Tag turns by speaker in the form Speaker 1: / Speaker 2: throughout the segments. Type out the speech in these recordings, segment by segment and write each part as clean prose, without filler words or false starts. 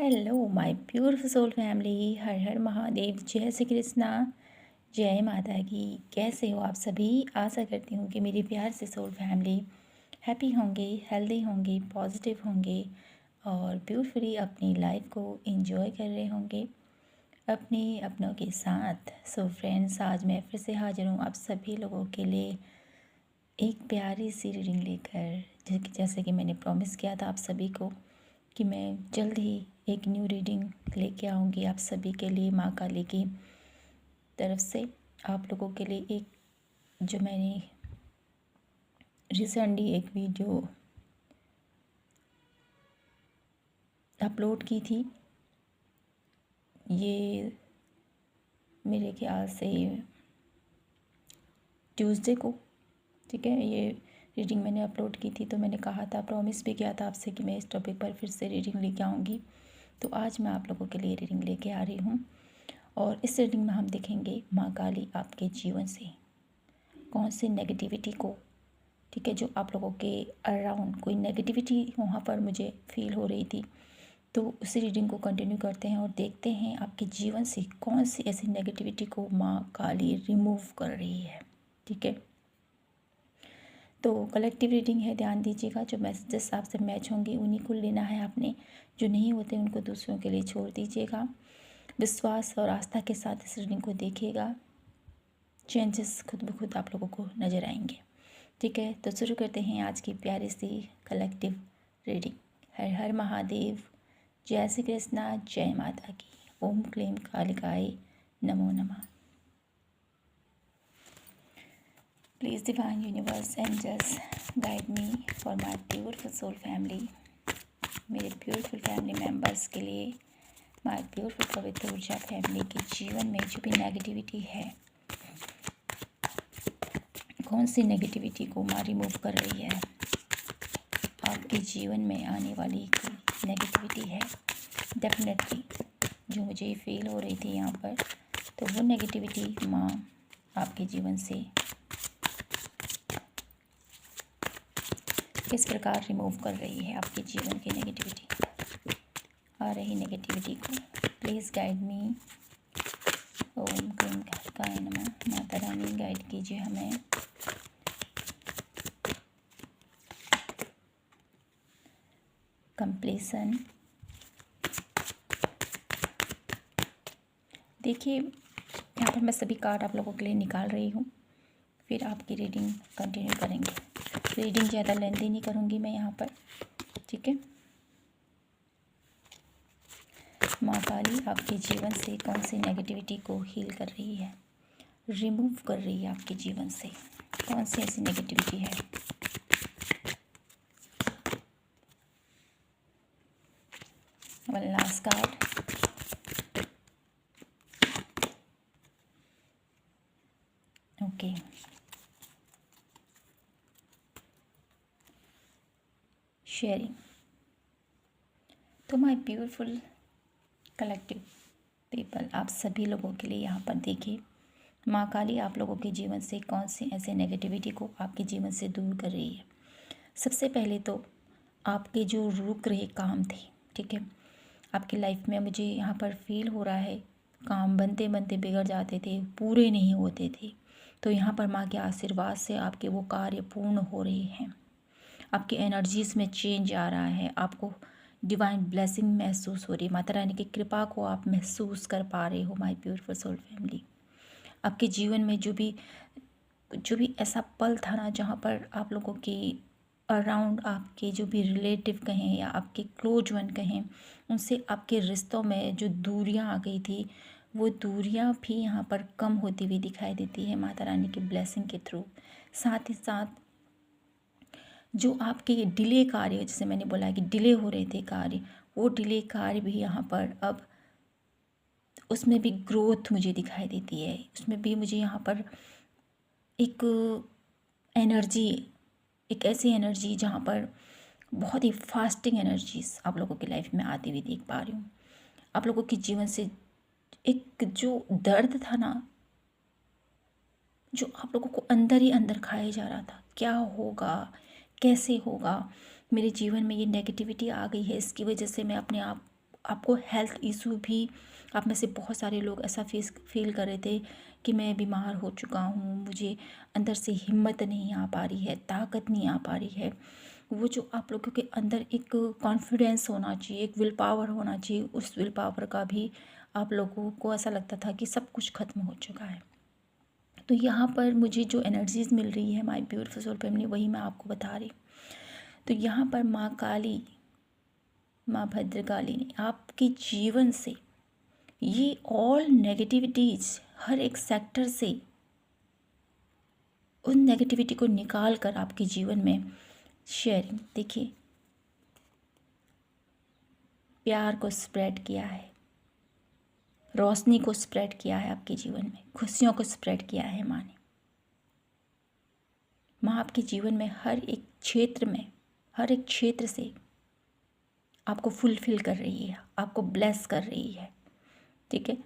Speaker 1: Hello my beautiful soul family. Har Har Mahadev. जय श्री कृष्णा। जय माता की। कैसे हो आप सभी? आशा करती हूँ कि मेरी प्यार से सोल फैमिली हैप्पी होंगे, हेल्दी होंगे, पॉजिटिव होंगे और ब्यूटीफुली अपनी लाइफ को एंजॉय कर रहे होंगे अपने अपनों के साथ। सो फ्रेंड्स, आज मैं फिर से हाजिर हूँ आप सभी लोगों के लिए एक प्यारी सी रीडिंग लेकर। जैसे कि मैंने प्रॉमिस किया था आप सभी को कि मैं जल्द ही एक न्यू रीडिंग लेके आऊँगी आप सभी के लिए माँ काली की तरफ से। आप लोगों के लिए एक जो मैंने रिसेंटली एक वीडियो अपलोड की थी, ये मेरे ख्याल से ट्यूसडे को, ठीक है, ये रीडिंग मैंने अपलोड की थी। तो मैंने कहा था, प्रॉमिस भी किया था आपसे कि मैं इस टॉपिक पर फिर से रीडिंग लेके आऊँगी। तो आज मैं आप लोगों के लिए रीडिंग लेके आ रही हूँ और इस रीडिंग में हम देखेंगे माँ काली आपके जीवन से कौन सी नेगेटिविटी को, ठीक है, जो आप लोगों के अराउंड कोई नेगेटिविटी वहाँ पर मुझे फील हो रही थी, तो उसी रीडिंग को कंटिन्यू करते हैं और देखते हैं आपके जीवन से कौन सी ऐसी नेगेटिविटी को माँ काली रिमूव कर रही है। ठीक है, तो कलेक्टिव रीडिंग है, ध्यान दीजिएगा। जो मैसेजेस आपसे मैच होंगे उन्हीं को लेना है आपने, जो नहीं होते उनको दूसरों के लिए छोड़ दीजिएगा। विश्वास और आस्था के साथ इस रीडिंग को देखिएगा, चेंजेस खुद ब खुद आप लोगों को नज़र आएंगे। ठीक है, तो शुरू करते हैं आज की प्यारी सी कलेक्टिव रीडिंग। हर हर महादेव। जय श्री कृष्णा। जय माता की। ओम क्लीम कालिकाय नमो नमः। Please divine universe angels guide me for my beautiful soul family. मेरे ब्यूटीफुल फैमिली मेम्बर्स के लिए, माय ब्यूटीफुल पवित्र ऊर्जा फैमिली के जीवन में जो भी नेगेटिविटी है, कौन सी नेगेटिविटी को माँ रिमूव कर रही है। आपके जीवन में आने वाली कोई नेगेटिविटी है डेफिनेटली, जो मुझे फील हो रही थी यहाँ पर, तो वो नेगेटिविटी माँ आपके जीवन से किस प्रकार रिमूव कर रही है। आपके जीवन की नेगेटिविटी, आ रही नेगेटिविटी को प्लीज़ गाइड मी। ओम क्लीम कालिकाय नमः। माता रानी गाइड कीजिए हमें। कंप्लीसन। देखिए, यहाँ पर मैं सभी कार्ड आप लोगों के लिए निकाल रही हूँ, फिर आपकी रीडिंग कंटिन्यू करेंगे। रीडिंग ज़्यादा लेंथी नहीं करूँगी मैं यहाँ पर, ठीक है। माँ काली आपके जीवन से कौन सी नेगेटिविटी को हील कर रही है, रिमूव कर रही है आपके जीवन से, कौन सी ऐसी नेगेटिविटी है। One last card. Okay, sharing. तो माय ब्यूटीफुल कलेक्टिव पीपल, आप सभी लोगों के लिए यहाँ पर देखिए, माँ काली आप लोगों के जीवन से कौन सी ऐसे नेगेटिविटी को आपके जीवन से दूर कर रही है। सबसे पहले तो आपके जो रुक रहे काम थे, ठीक है, आपकी लाइफ में मुझे यहाँ पर फील हो रहा है काम बनते बनते बिगड़ जाते थे, पूरे नहीं होते थे, तो यहाँ पर माँ के आशीर्वाद से आपके वो कार्य पूर्ण हो रहे हैं। आपकी एनर्जीज़ में चेंज आ रहा है, आपको डिवाइन ब्लेसिंग महसूस हो रही है, माता रानी की कृपा को आप महसूस कर पा रहे हो। माय ब्यूटीफुल सोल फैमिली, आपके जीवन में जो भी ऐसा पल था ना, जहाँ पर आप लोगों की अराउंड आपके जो भी रिलेटिव कहें या आपके क्लोज वन कहें, उनसे आपके रिश्तों में जो दूरियां आ गई थी, वो दूरियां भी यहाँ पर कम होती हुई दिखाई देती है माता रानी की ब्लेसिंग के थ्रू। साथ ही साथ जो आपके डिले कार्य, जैसे मैंने बोला कि डिले हो रहे थे कार्य, वो डिले कार्य भी यहाँ पर अब उसमें भी ग्रोथ मुझे दिखाई देती है। उसमें भी मुझे यहाँ पर एक एनर्जी, एक ऐसी एनर्जी जहाँ पर बहुत ही फास्टिंग एनर्जीज आप लोगों की लाइफ में आती हुई देख पा रही हूँ। आप लोगों के जीवन से एक जो दर्द था ना, जो आप लोगों को अंदर ही अंदर खाया जा रहा था, क्या होगा, कैसे होगा, मेरे जीवन में ये नेगेटिविटी आ गई है, इसकी वजह से मैं अपने आप आपको हेल्थ इशू भी, आप में से बहुत सारे लोग ऐसा फील कर रहे थे कि मैं बीमार हो चुका हूँ, मुझे अंदर से हिम्मत नहीं आ पा रही है, ताकत नहीं आ पा रही है। वो जो आप लोगों के अंदर एक कॉन्फिडेंस होना चाहिए, एक विल पावर होना चाहिए, उस विल पावर का भी आप लोगों को ऐसा लगता था कि सब कुछ ख़त्म हो चुका है। तो यहाँ पर मुझे जो एनर्जीज़ मिल रही है माय ब्यूटीफुल सोल फैमिली, वही मैं आपको बता रही। तो यहाँ पर माँ काली, माँ भद्रकाली ने आपके जीवन से ये ऑल नेगेटिविटीज़, हर एक सेक्टर से उन नेगेटिविटी को निकाल कर आपके जीवन में शेयरिंग, देखिए, प्यार को स्प्रेड किया है, रोशनी को स्प्रेड किया है आपके जीवन में, खुशियों को स्प्रेड किया है माँ ने। माँ आपके जीवन में हर एक क्षेत्र में, हर एक क्षेत्र से आपको फुलफिल कर रही है, आपको ब्लेस कर रही है, ठीक है।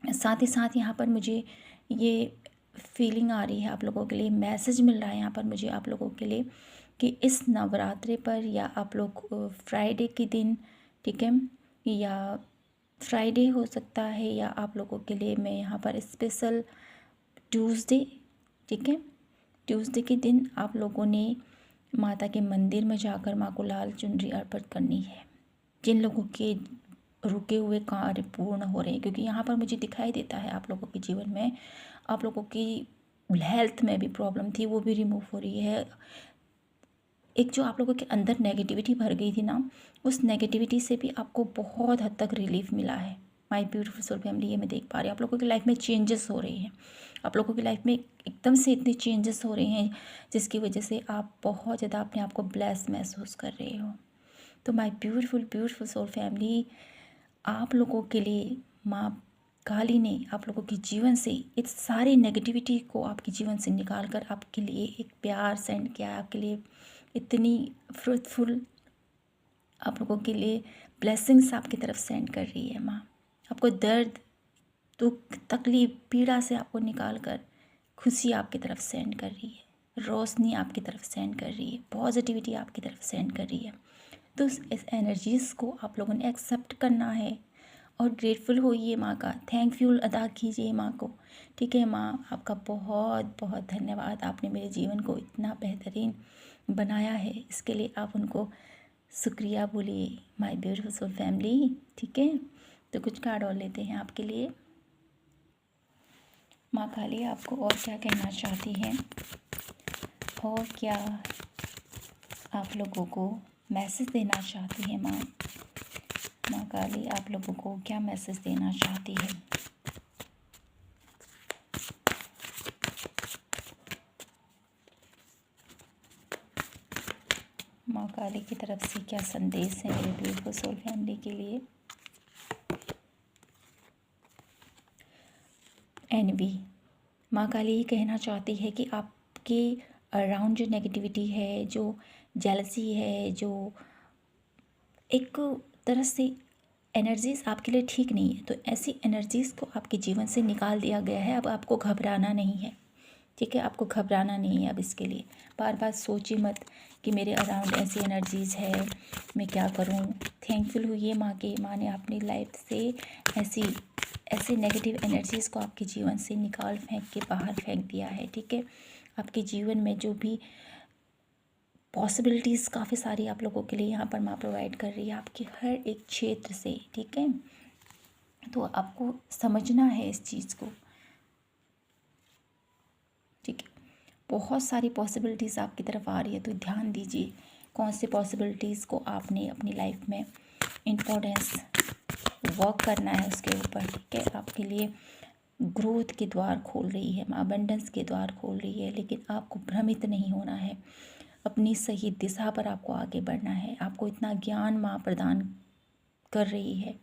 Speaker 1: साथ ही साथ यहाँ पर मुझे ये फीलिंग आ रही है आप लोगों के लिए, मैसेज मिल रहा है यहाँ पर मुझे आप लोगों के लिए कि इस नवरात्रि पर या आप लोग फ्राइडे के दिन, ठीक है, या फ्राइडे हो सकता है, या आप लोगों के लिए मैं यहाँ पर स्पेशल ट्यूसडे, ठीक है, ट्यूसडे के दिन आप लोगों ने माता के मंदिर में जाकर माँ को लाल चुनरी अर्पित करनी है। जिन लोगों के रुके हुए कार्य पूर्ण हो रहे हैं, क्योंकि यहाँ पर मुझे दिखाई देता है आप लोगों के जीवन में, आप लोगों की हेल्थ में भी प्रॉब्लम थी, वो भी रिमूव हो रही है। एक जो आप लोगों के अंदर नेगेटिविटी भर गई थी ना, उस नेगेटिविटी से भी आपको बहुत हद तक रिलीफ मिला है माय ब्यूटीफुल सोल फैमिली। ये मैं देख पा रही हूँ आप लोगों की लाइफ में चेंजेस हो रहे हैं, आप लोगों की लाइफ में एकदम से इतने चेंजेस हो रहे हैं जिसकी वजह से आप बहुत ज़्यादा अपने आप को ब्लेस महसूस कर रहे हो। तो माय ब्यूटीफुल सोल फैमिली, आप लोगों के लिए माँ काली ने आप लोगों के जीवन से इस सारी नेगेटिविटी को आपके जीवन से निकाल कर आपके लिए एक प्यार सेंड किया है, आपके लिए इतनी फ्रूटफुल आप लोगों के लिए ब्लेसिंग्स आपकी तरफ सेंड कर रही है माँ। आपको दर्द, दुख, तकलीफ, पीड़ा से आपको निकाल कर खुशी आपकी तरफ सेंड कर रही है, रोशनी आपकी तरफ सेंड कर रही है, पॉजिटिविटी आपकी तरफ सेंड कर रही है। तो इस एनर्जीज़ को आप लोगों ने एक्सेप्ट करना है और ग्रेटफुल होइए माँ का, थैंकफुल अदा कीजिए माँ को, ठीक है। माँ आपका बहुत बहुत धन्यवाद, आपने मेरे जीवन को इतना बेहतरीन बनाया है, इसके लिए आप उनको शुक्रिया बोलिए माय ब्यूटीफुल सोल फैमिली, ठीक है। तो कुछ कार्ड और लेते हैं आपके लिए। माँ काली आपको और क्या कहना चाहती हैं, और क्या आप लोगों को मैसेज देना चाहती है माँ काली आप लोगों को क्या मैसेज देना चाहती है। माँ काली की तरफ से क्या संदेश है मेरे ब्यूटीफुल सोल फैमिली के लिए। एनबी, माँ काली ये कहना चाहती है कि आपके अराउंड जो नेगेटिविटी है, जो जेलसी है, जो एक तरह से एनर्जीज़ आपके लिए ठीक नहीं है, तो ऐसी एनर्जीज़ को आपके जीवन से निकाल दिया गया है। अब आपको घबराना नहीं है, ठीक है, आपको घबराना नहीं है। अब इसके लिए बार बार सोचिए मत कि मेरे अराउंड ऐसी एनर्जीज़ है, मैं क्या करूं। थैंकफुल हुई माँ के, माँ ने अपनी लाइफ से ऐसी नेगेटिव एनर्जीज़ को आपके जीवन से निकाल फेंक के बाहर फेंक दिया है, ठीक है। आपके जीवन में जो भी पॉसिबिलिटीज़ काफ़ी सारी आप लोगों के लिए यहाँ पर माँ प्रोवाइड कर रही है, आपके हर एक क्षेत्र से, ठीक है। तो आपको समझना है इस चीज़ को, ठीक है। बहुत सारी पॉसिबिलिटीज़ आपकी तरफ आ रही है, तो ध्यान दीजिए कौन सी पॉसिबिलिटीज़ को आपने अपनी लाइफ में इम्पोर्टेंस वर्क करना है उसके ऊपर, ठीक है। आपके लिए ग्रोथ के द्वार खोल रही है माँ, अबंडेंस के द्वार खोल रही है, लेकिन आपको भ्रमित नहीं होना है, अपनी सही दिशा पर आपको आगे बढ़ना है। आपको इतना ज्ञान माँ प्रदान कर रही है,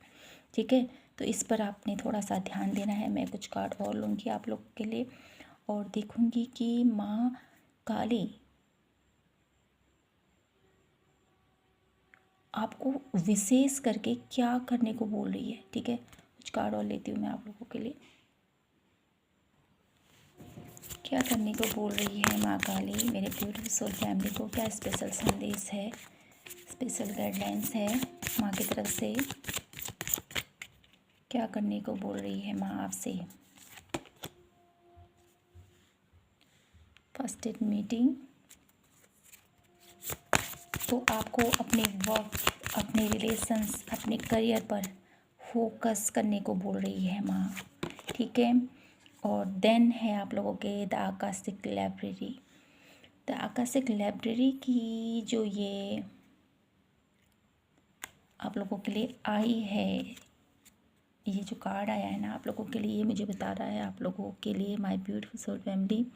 Speaker 1: ठीक है। तो इस पर आपने थोड़ा सा ध्यान देना है। मैं कुछ कार्ड और लूँगी आप लोगों के लिए और देखूँगी कि माँ काली आपको विशेष करके क्या करने को बोल रही है, ठीक है। कुछ कार्ड और लेती हूँ मैं आप लोगों के लिए। क्या करने को बोल रही है माँ काली मेरे ब्यूटीफुल सोल फैमिली को, क्या स्पेशल संदेश है स्पेशल गाइडलाइंस है माँ की तरफ से, क्या करने को बोल रही है माँ आपसे। फर्स्ट एड मीटिंग, तो आपको अपने वर्क, अपने रिलेशंस, अपने करियर पर फोकस करने को बोल रही है माँ, ठीक है। और देन है आप लोगों के the Akashic library. The Akashic library की जो ये आप लोगों के लिए आई है, ये जो कार्ड आया है ना आप लोगों के लिए, ये मुझे बता रहा है आप लोगों के लिए माय ब्यूटीफुल सोल फैमिली,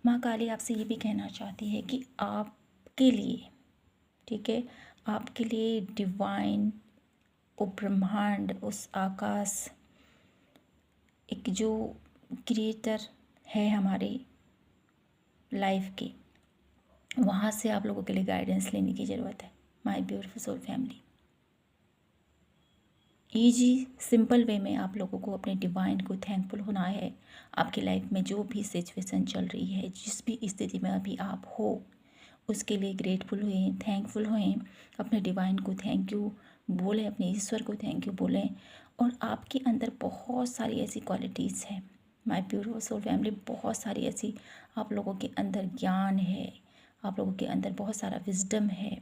Speaker 1: माँ काली आपसे ये भी कहना चाहती है कि आपके लिए, ठीक है, आपके लिए डिवाइन, वो ब्रह्मांड, उस आकाश, एक जो क्रिएटर है हमारे लाइफ के, वहाँ से आप लोगों के लिए गाइडेंस लेने की ज़रूरत है my beautiful soul family. Easy simple way में आप लोगों को अपने डिवाइन को थैंकफुल होना है। आपकी लाइफ में जो भी सिचुएशन चल रही है, जिस भी स्थिति में अभी आप हो, उसके लिए ग्रेटफुल हुए, थैंकफुल हुए, अपने डिवाइन को थैंक यू बोलें, अपने ईश्वर को थैंक यू बोलें। और आपके अंदर बहुत सारी ऐसी क्वालिटीज़ हैं माय ब्यूटीफुल सोल फैमिली, बहुत सारी ऐसी आप लोगों के अंदर ज्ञान है, आप लोगों के अंदर बहुत सारा विजडम है,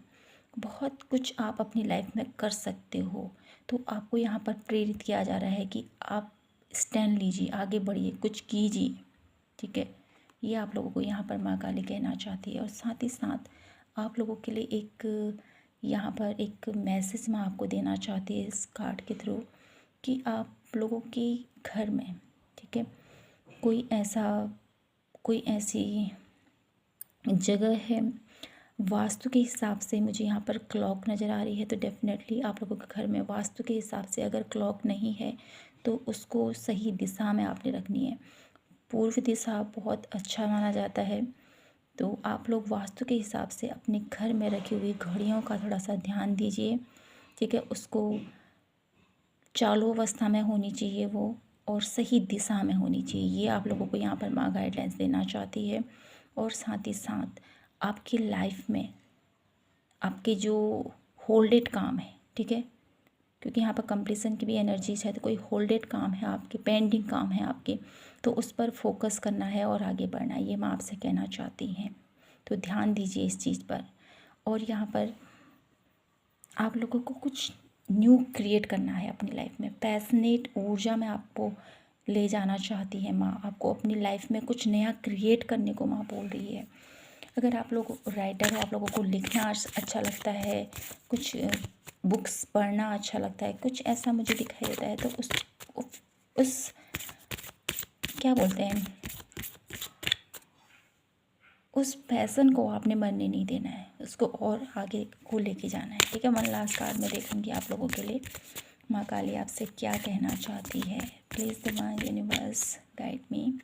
Speaker 1: बहुत कुछ आप अपनी लाइफ में कर सकते हो। तो आपको यहाँ पर प्रेरित किया जा रहा है कि आप स्टैंड लीजिए, आगे बढ़िए, कुछ कीजिए, ठीक है। ये आप लोगों को यहाँ पर माँ काली कहना चाहती है। और साथ ही साथ आप लोगों के लिए एक यहाँ पर एक मैसेज मैं आपको देना चाहती है इस कार्ड के थ्रू, कि आप लोगों के घर में, ठीक है, कोई ऐसी जगह है, वास्तु के हिसाब से मुझे यहाँ पर क्लॉक नज़र आ रही है, तो डेफिनेटली आप लोगों के घर में वास्तु के हिसाब से अगर क्लॉक नहीं है तो उसको सही दिशा में आपने रखनी है। पूर्व दिशा बहुत अच्छा माना जाता है, तो आप लोग वास्तु के हिसाब से अपने घर में रखी हुई घड़ियों का थोड़ा सा ध्यान दीजिए, ठीक है। उसको चालू अवस्था में होनी चाहिए वो, और सही दिशा में होनी चाहिए। ये आप लोगों को यहाँ पर माँ गाइडलाइंस देना चाहती है। और साथ ही साथ आपकी लाइफ में आपके जो होल्डेड काम है, ठीक है, क्योंकि यहाँ पर कंप्लीसन की भी एनर्जीज है, तो कोई होल्डेड काम है आपके, पेंडिंग काम है आपके, तो उस पर फोकस करना है और आगे बढ़ना है, ये मैं आपसे कहना चाहती हैं। तो ध्यान दीजिए इस चीज़ पर। और यहाँ पर आप लोगों को कुछ न्यू क्रिएट करना है अपनी लाइफ में, पैशनेट ऊर्जा में आपको ले जाना चाहती है माँ, आपको अपनी लाइफ में कुछ नया क्रिएट करने को माँ बोल रही है। अगर आप लोग राइटर हो, आप लोगों को लिखना अच्छा लगता है, कुछ बुक्स पढ़ना अच्छा लगता है, कुछ ऐसा मुझे दिखाई देता है, तो उस क्या बोलते हैं, उस पैसन को आपने मरने नहीं देना है, उसको और आगे को लेके जाना है, ठीक है। वन लास्ट कार्ड में देखूंगी आप लोगों के लिए माँ काली आपसे क्या कहना चाहती है। Please divine universe guide me.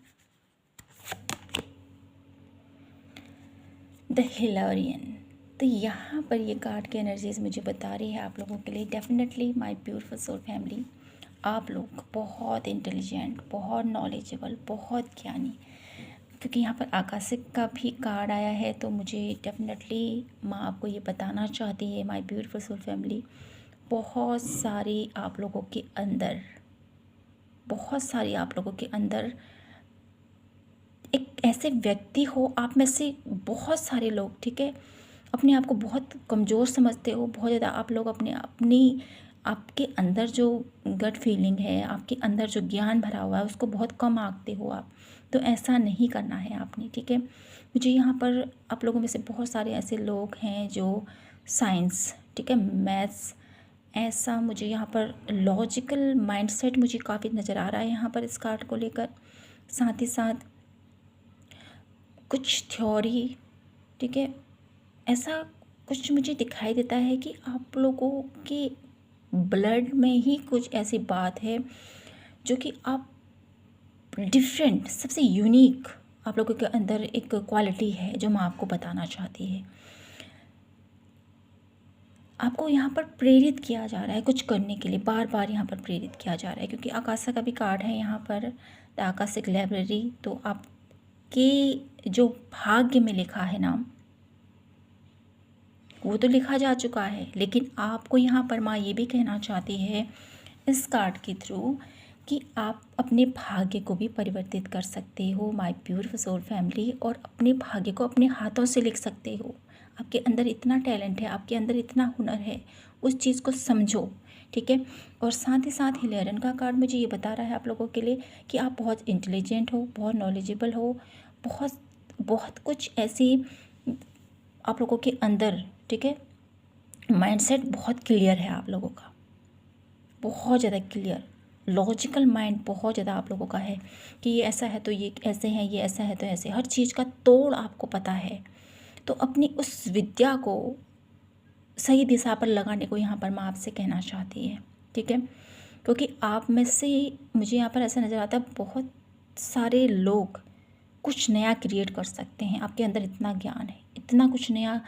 Speaker 1: The Hilarion, तो यहाँ पर ये कार्ड की एनर्जीज मुझे बता रही है आप लोगों के लिए, definitely my beautiful soul family, आप लोग बहुत इंटेलिजेंट, बहुत नॉलेजेबल, बहुत ज्ञानी, क्योंकि यहाँ पर आकाशिक का भी कार्ड आया है, तो मुझे डेफिनेटली माँ आपको ये बताना चाहती है माय ब्यूटीफुल सोल फैमिली, बहुत सारी आप लोगों के अंदर, बहुत सारी आप लोगों के अंदर एक ऐसे व्यक्ति हो, आप में से बहुत सारे लोग, ठीक है, अपने आप को बहुत कमज़ोर समझते हो, बहुत ज़्यादा आप लोग आपके अंदर जो गट फीलिंग है, आपके अंदर जो ज्ञान भरा हुआ है, उसको बहुत कम आंकते हो आप। तो ऐसा नहीं करना है आपने, ठीक है। मुझे यहाँ पर आप लोगों में से बहुत सारे ऐसे लोग हैं जो साइंस, ठीक है, मैथ्स, ऐसा मुझे यहाँ पर लॉजिकल माइंडसेट मुझे काफ़ी नज़र आ रहा है यहाँ पर इस कार्ड को लेकर। साथ ही साथ कुछ थ्योरी, ठीक है, ऐसा कुछ मुझे दिखाई देता है कि आप लोगों के ब्लड में ही कुछ ऐसी बात है जो कि आप डिफरेंट, सबसे यूनिक आप लोगों के अंदर एक क्वालिटी है जो मैं आपको बताना चाहती है। आपको यहाँ पर प्रेरित किया जा रहा है कुछ करने के लिए, बार बार यहाँ पर प्रेरित किया जा रहा है, क्योंकि आकाशा का भी कार्ड है यहाँ पर, द आकाशिक लाइब्रेरी। तो आपके जो भाग्य में लिखा है नाम, वो तो लिखा जा चुका है, लेकिन आपको यहाँ पर माँ ये भी कहना चाहती है इस कार्ड के थ्रू कि आप अपने भाग्य को भी परिवर्तित कर सकते हो माय ब्यूटीफुल सोल फैमिली, और अपने भाग्य को अपने हाथों से लिख सकते हो। आपके अंदर इतना टैलेंट है, आपके अंदर इतना हुनर है, उस चीज़ को समझो, ठीक है। और साथ ही साथ हिलेरन का कार्ड मुझे ये बता रहा है आप लोगों के लिए कि आप बहुत इंटेलिजेंट हो, बहुत नॉलेजेबल हो, बहुत बहुत कुछ ऐसी आप लोगों के अंदर, ठीक है, माइंडसेट बहुत क्लियर है आप लोगों का, बहुत ज़्यादा क्लियर, लॉजिकल माइंड बहुत ज़्यादा आप लोगों का है कि ये ऐसा है तो ये ऐसे है, ये ऐसा है तो ऐसे, हर चीज़ का तोड़ आपको पता है। तो अपनी उस विद्या को सही दिशा पर लगाने को यहाँ पर माँ आपसे कहना चाहती है, ठीक है। क्योंकि आप में से मुझे यहाँ पर ऐसा नज़र आता है बहुत सारे लोग कुछ नया क्रिएट कर सकते हैं, आपके अंदर इतना ज्ञान है, इतना कुछ नया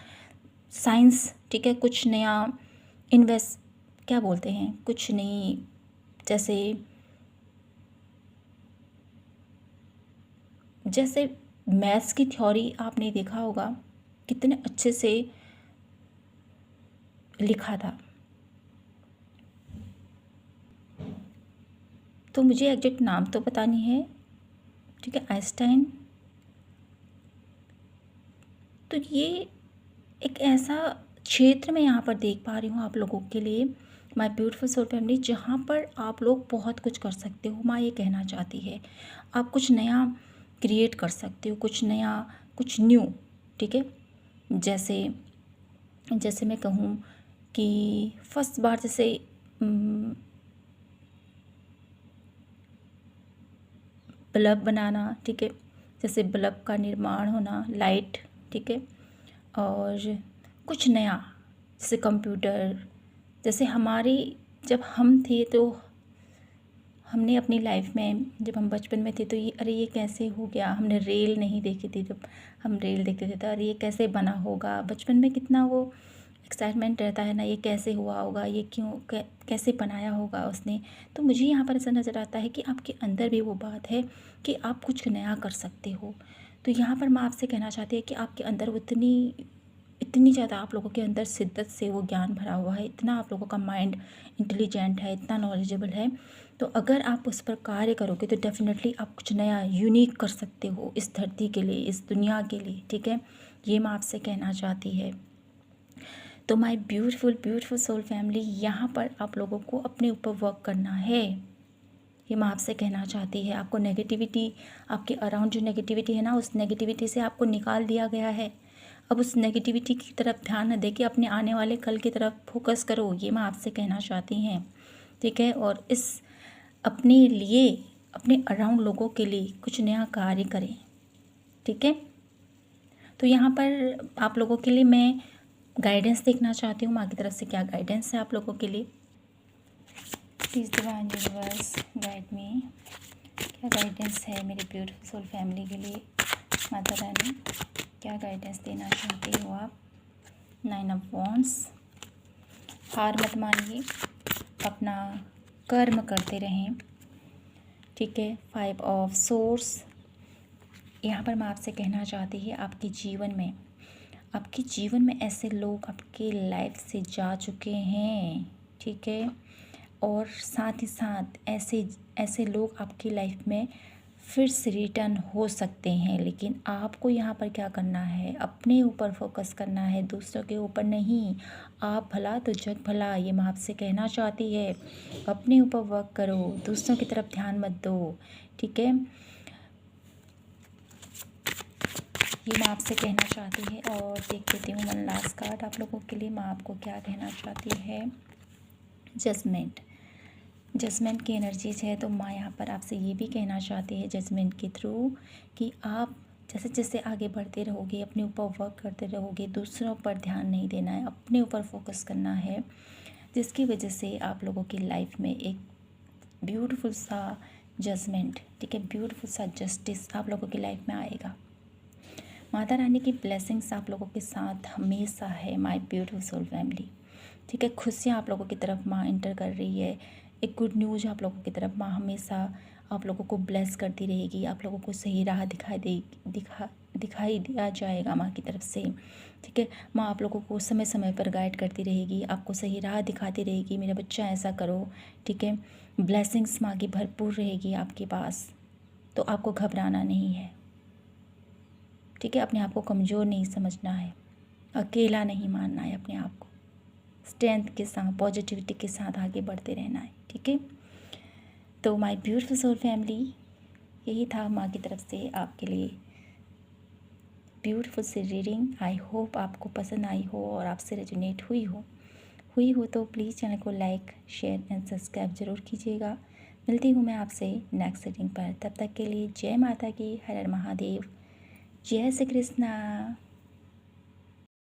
Speaker 1: साइंस, ठीक है, कुछ नया इन्वेस्ट क्या बोलते हैं, कुछ नई, जैसे जैसे मैथ्स की थ्योरी आपने देखा होगा कितने अच्छे से लिखा था। तो मुझे एग्जैक्ट नाम तो पता नहीं है, ठीक है, आइंस्टाइन। तो ये एक ऐसा क्षेत्र में यहाँ पर देख पा रही हूँ आप लोगों के लिए माय ब्यूटीफुल सोल फैमिली, जहाँ पर आप लोग बहुत कुछ कर सकते हो। माँ ये कहना चाहती है आप कुछ नया क्रिएट कर सकते हो, कुछ नया, कुछ न्यू, ठीक है। जैसे जैसे मैं कहूँ कि फर्स्ट बार जैसे बल्ब बनाना, ठीक है, जैसे बल्ब का निर्माण होना, लाइट, ठीक है, और कुछ नया जैसे कंप्यूटर, जैसे हमारी जब हम थे तो हमने अपनी लाइफ में जब हम बचपन में थे तो ये अरे ये कैसे हो गया, हमने रेल नहीं देखी थी, जब हम रेल देखते थे तो अरे ये कैसे बना होगा, बचपन में कितना वो एक्साइटमेंट रहता है ना, ये कैसे हुआ होगा, ये क्यों कैसे बनाया होगा उसने। तो मुझे यहाँ पर ऐसा नज़र आता है कि आपके अंदर भी वो बात है कि आप कुछ नया कर सकते हो। तो यहाँ पर मैं आपसे कहना चाहती है कि आपके अंदर इतनी ज़्यादा आप लोगों के अंदर शिद्दत से वो ज्ञान भरा हुआ है, इतना आप लोगों का माइंड इंटेलिजेंट है, इतना नॉलेजेबल है। तो अगर आप उस पर कार्य करोगे तो डेफिनेटली आप कुछ नया यूनिक कर सकते हो इस धरती के लिए, इस दुनिया के लिए, ठीक है। ये मैं आपसे कहना चाहती है। तो my beautiful beautiful soul family, यहाँ पर आप लोगों को अपने ऊपर वर्क करना है, ये मैं आपसे कहना चाहती है। आपको नेगेटिविटी, आपके अराउंड जो नेगेटिविटी है ना, उस नेगेटिविटी से आपको निकाल दिया गया है। अब उस नेगेटिविटी की तरफ ध्यान न देके अपने आने वाले कल की तरफ फोकस करो, ये मैं आपसे कहना चाहती हैं, ठीक है। और इस अपने लिए, अपने अराउंड लोगों के लिए कुछ नया कार्य करें, ठीक है। तो यहाँ पर आप लोगों के लिए मैं गाइडेंस देखना चाहती हूँ, माँ की तरफ से क्या गाइडेंस है आप लोगों के लिए। प्लीज़ डिवाइन यूनिवर्स गाइड मी, क्या गाइडेंस है मेरी ब्यूटीफुल सोल फैमिली के लिए। माता रानी क्या गाइडेंस देना चाहती हो आप। 9 ऑफ वॉन्ड्स, हार मत मानिए, अपना कर्म करते रहें, ठीक है। 5 ऑफ सोर्स, यहाँ पर मैं आपसे कहना चाहती है आपके जीवन में ऐसे लोग आपके लाइफ से जा चुके हैं, ठीक है। और साथ ही साथ ऐसे लोग आपकी लाइफ में फिर से रिटर्न हो सकते हैं, लेकिन आपको यहाँ पर क्या करना है, अपने ऊपर फोकस करना है, दूसरों के ऊपर नहीं। आप भला तो जग भला, ये मैं आपसे कहना चाहती है। अपने ऊपर वर्क करो, दूसरों की तरफ ध्यान मत दो, ठीक है। ये मैं आपसे कहना चाहती है। और देख लेती हूँ वन लास्ट कार्ड आप लोगों के लिए, मैं आपको क्या कहना चाहती है। जजमेंट की एनर्जीज है, तो माँ यहाँ पर आपसे ये भी कहना चाहती है जजमेंट के थ्रू कि आप जैसे जैसे आगे बढ़ते रहोगे, अपने ऊपर वर्क करते रहोगे, दूसरों पर ध्यान नहीं देना है, अपने ऊपर फोकस करना है, जिसकी वजह से आप लोगों की लाइफ में एक ब्यूटीफुल सा जजमेंट, ठीक है, ब्यूटीफुल सा जस्टिस आप लोगों की लाइफ में आएगा। माता रानी की ब्लेसिंग्स आप लोगों के साथ हमेशा है माय ब्यूटीफुल सोल फैमिली, ठीक है। खुशियाँ आप लोगों की तरफ माँ इंटर कर रही है, एक गुड न्यूज़ आप लोगों की तरफ। माँ हमेशा आप लोगों को ब्लेस करती रहेगी, आप लोगों को सही राह दिखाई दिया जाएगा माँ की तरफ से, ठीक है। माँ आप लोगों को समय समय पर गाइड करती रहेगी, आपको सही राह दिखाती रहेगी, मेरा बच्चा ऐसा करो, ठीक है। ब्लेसिंग्स माँ की भरपूर रहेगी आपके पास, तो आपको घबराना नहीं है, ठीक है। अपने आप को कमज़ोर नहीं समझना है, अकेला नहीं मानना है अपने आप को, स्ट्रेंथ के साथ, पॉजिटिविटी के साथ आगे बढ़ते रहना है, ठीक है। तो माय ब्यूटीफुल सोल फैमिली, यही था माँ की तरफ से आपके लिए ब्यूटीफुल सी रीडिंग। आई होप आपको पसंद आई हो और आपसे रेजोनेट हुई हो तो प्लीज़ चैनल को लाइक, शेयर एंड सब्सक्राइब ज़रूर कीजिएगा। मिलती हूँ मैं आपसे नेक्स्ट रीडिंग पर, तब तक के लिए जय माता की, हर हर महादेव, जय श्री कृष्णा।